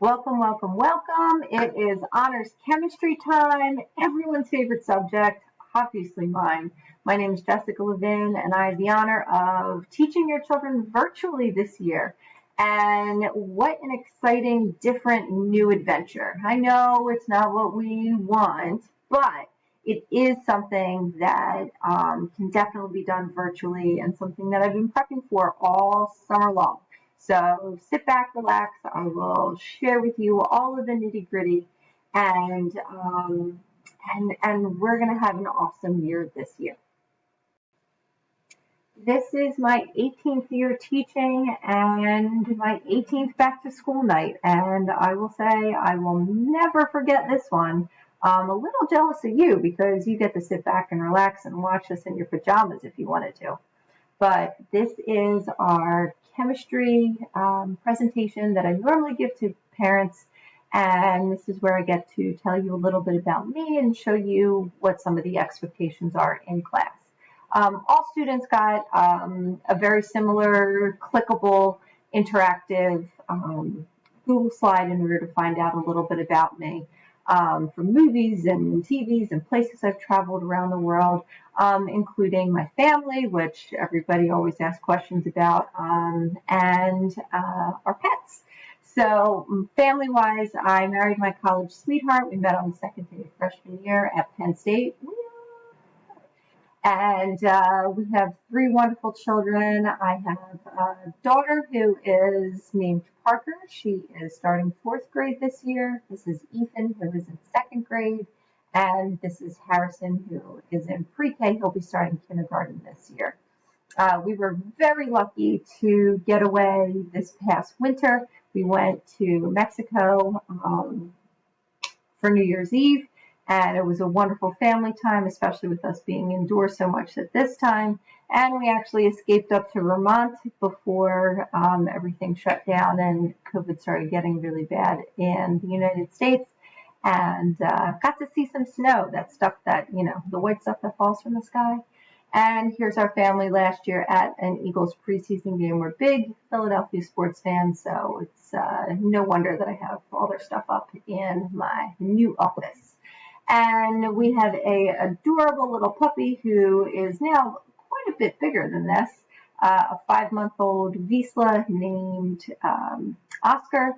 Welcome, welcome, welcome. It is honors chemistry time, everyone's favorite subject, obviously mine. My name is Jessica Levin, and I have the honor of teaching your children virtually this year. And what an exciting, different, new adventure. I know it's not what we want, but it is something that can definitely be done virtually and something that I've been prepping for all summer long. So sit back, relax. I will share with you all of the nitty gritty, and we're gonna have an awesome year this year. This is my 18th year teaching and my 18th back to school night, and I will say I will never forget this one. I'm a little jealous of you because you get to sit back and relax and watch this in your pajamas if you wanted to. But this is our chemistry presentation that I normally give to parents, and this is where I get to tell you a little bit about me and show you what some of the expectations are in class. All students got a very similar clickable interactive Google slide in order to find out a little bit about me. From movies and TVs and places I've traveled around the world, including my family, which everybody always asks questions about, and our pets. So family-wise, I married my college sweetheart. We met on the second day of freshman year at Penn State. And we have three wonderful children. I have a daughter who is named Parker. She is starting fourth grade this year. This is Ethan, who is in second grade. And this is Harrison, who is in pre-K. He'll be starting kindergarten this year. We were very lucky to get away this past winter. We went to Mexico for New Year's Eve. And it was a wonderful family time, especially with us being indoors so much at this time. And we actually escaped up to Vermont before everything shut down and COVID started getting really bad in the United States. And got to see some snow, that stuff that, the white stuff that falls from the sky. And here's our family last year at an Eagles preseason game. We're big Philadelphia sports fans, so it's no wonder that I have all their stuff up in my new office. And we have a adorable little puppy who is now quite a bit bigger than this, a 5-month-old Wisla named Oscar,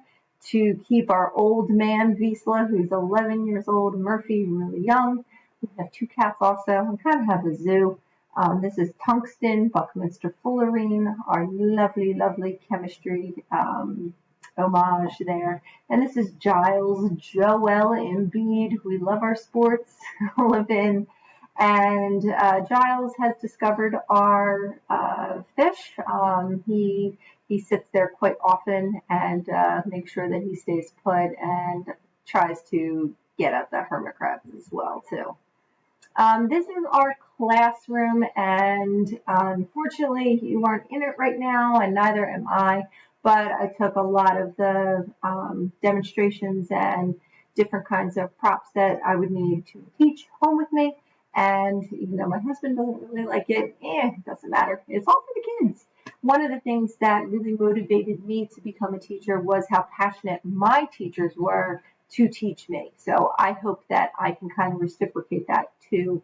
to keep our old man Wisla, who's 11 years old, Murphy, really young. We have 2 cats also. We kind of have a zoo. This is Tungsten, Buckminster Fullerene, our lovely, lovely chemistry homage there. And this is Giles Joel Embiid. We love our sports, Levin. And Giles has discovered our fish. He sits there quite often and makes sure that he stays put and tries to get at the hermit crabs as well too. This is our classroom, and unfortunately you aren't in it right now, and neither am I. But I took a lot of the demonstrations and different kinds of props that I would need to teach home with me. And even though my husband doesn't really like it, it doesn't matter. It's all for the kids. One of the things that really motivated me to become a teacher was how passionate my teachers were to teach me. So I hope that I can kind of reciprocate that to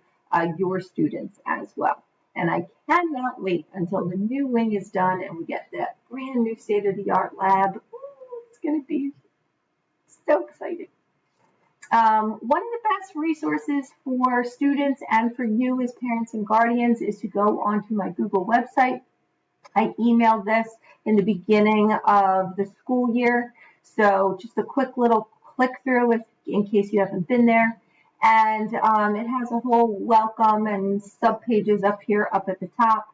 your students as well. And I cannot wait until the new wing is done and we get that brand new state-of-the-art lab. Ooh, it's going to be so exciting. One of the best resources for students and for you as parents and guardians is to go onto my Google website. I emailed this in the beginning of the school year. So just a quick little click through in case you haven't been there. And it has a whole welcome and sub-pages up here up at the top.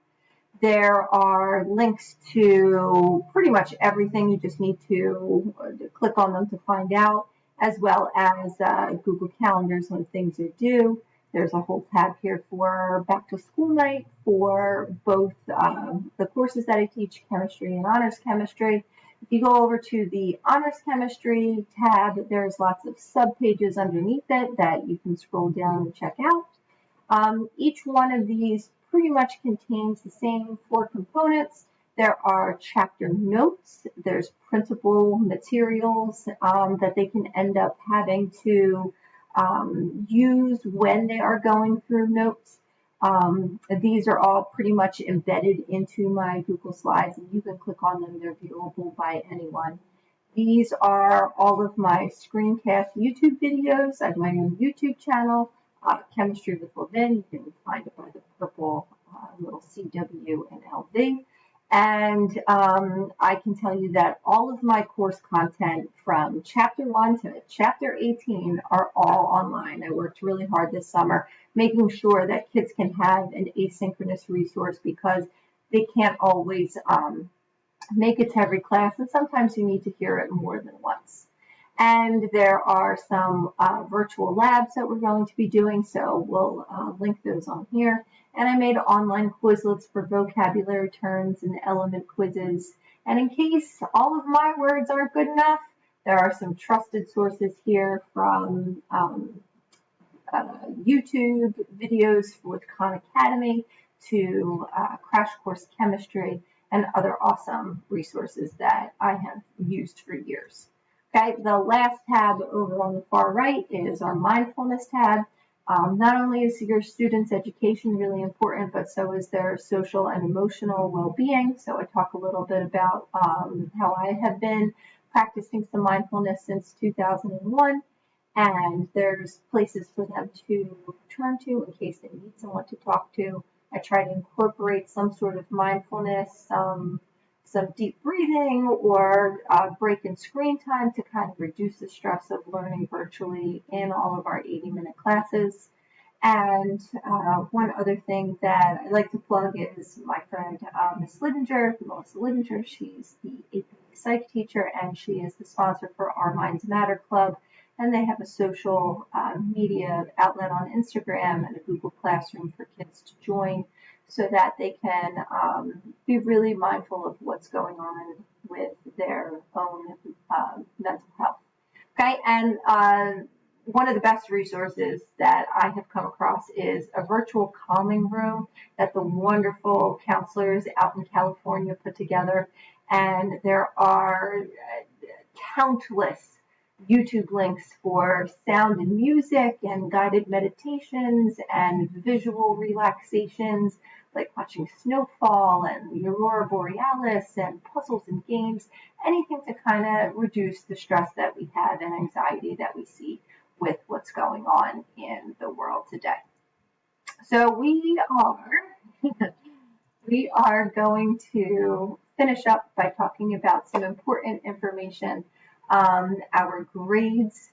There are links to pretty much everything. You just need to click on them to find out, as well as Google Calendars when things are due. There's a whole tab here for back to school night for both the courses that I teach, chemistry and honors chemistry. If you go over to the Honors Chemistry tab, there's lots of sub-pages underneath it that you can scroll down and check out. Each one of these pretty much contains the same 4 components. There are chapter notes. There's printable materials that they can end up having to use when they are going through notes. These are all pretty much embedded into my Google Slides, and you can click on them. They're viewable by anyone. These are all of my screencast YouTube videos. I have my own YouTube channel, Chemistry with Levin. You can find it by the purple little CW and LV. And I can tell you that all of my course content from chapter 1 to chapter 18 are all online. I worked really hard this summer making sure that kids can have an asynchronous resource because they can't always make it to every class, and sometimes you need to hear it more than once. And there are some virtual labs that we're going to be doing, so we'll link those on here. And I made online Quizlets for vocabulary terms and element quizzes. And in case all of my words aren't good enough, there are some trusted sources here from YouTube videos with Khan Academy to Crash Course Chemistry and other awesome resources that I have used for years. Okay, the last tab over on the far right is our mindfulness tab. Not only is your students' education really important, but so is their social and emotional well-being. So I talk a little bit about how I have been practicing some mindfulness since 2001. And there's places for them to turn to in case they need someone to talk to. I try to incorporate some sort of mindfulness, some deep breathing, or break in screen time to kind of reduce the stress of learning virtually in all of our 80-minute classes. And one other thing that I like to plug is my friend Miss Lidinger, Melissa Lidinger. She's the AP Psych teacher, and she is the sponsor for Our Minds Matter Club. And they have a social media outlet on Instagram and a Google Classroom for kids to join so that they can be really mindful of what's going on with their own mental health. Okay, and one of the best resources that I have come across is a virtual calming room that the wonderful counselors out in California put together. And there are countless YouTube links for sound and music and guided meditations and visual relaxations like watching snowfall and the aurora borealis and puzzles and games, anything to kind of reduce the stress that we have and anxiety that we see with what's going on in the world today. So we are going to finish up by talking about some important information. Our grades,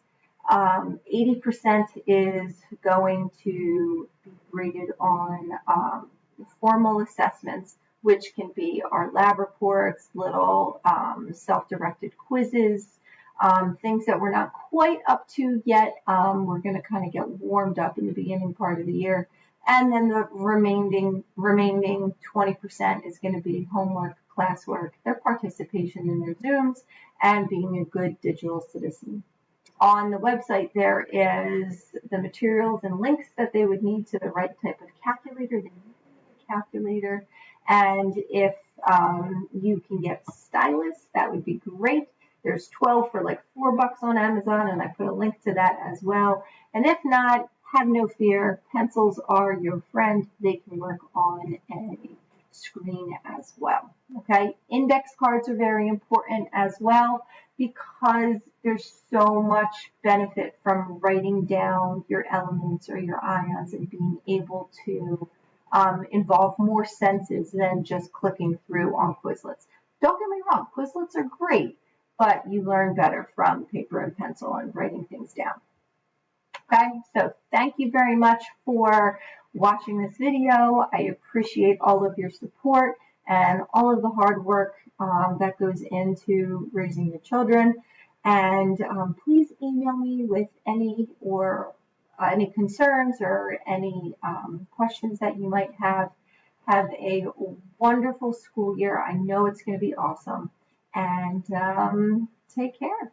80% is going to be graded on formal assessments, which can be our lab reports, little self-directed quizzes, things that we're not quite up to yet. We're going to kind of get warmed up in the beginning part of the year. And then the remaining 20% is going to be homework, classwork, their participation in their Zooms, and being a good digital citizen. On the website, there is the materials and links that they would need to the right type of calculator. They need a calculator. And if you can get stylus, that would be great. There's 12 for like $4 on Amazon, and I put a link to that as well. And if not, have no fear. Pencils are your friend. They can work on a screen as well. Okay, index cards are very important as well because there's so much benefit from writing down your elements or your ions and being able to involve more senses than just clicking through on Quizlets. Don't get me wrong, Quizlets are great, but you learn better from paper and pencil and writing things down. Okay, so thank you very much for watching this video. I appreciate all of your support and all of the hard work that goes into raising your children. And please email me with any concerns or any questions that you might have. Have a wonderful school year. I know it's going to be awesome. And take care.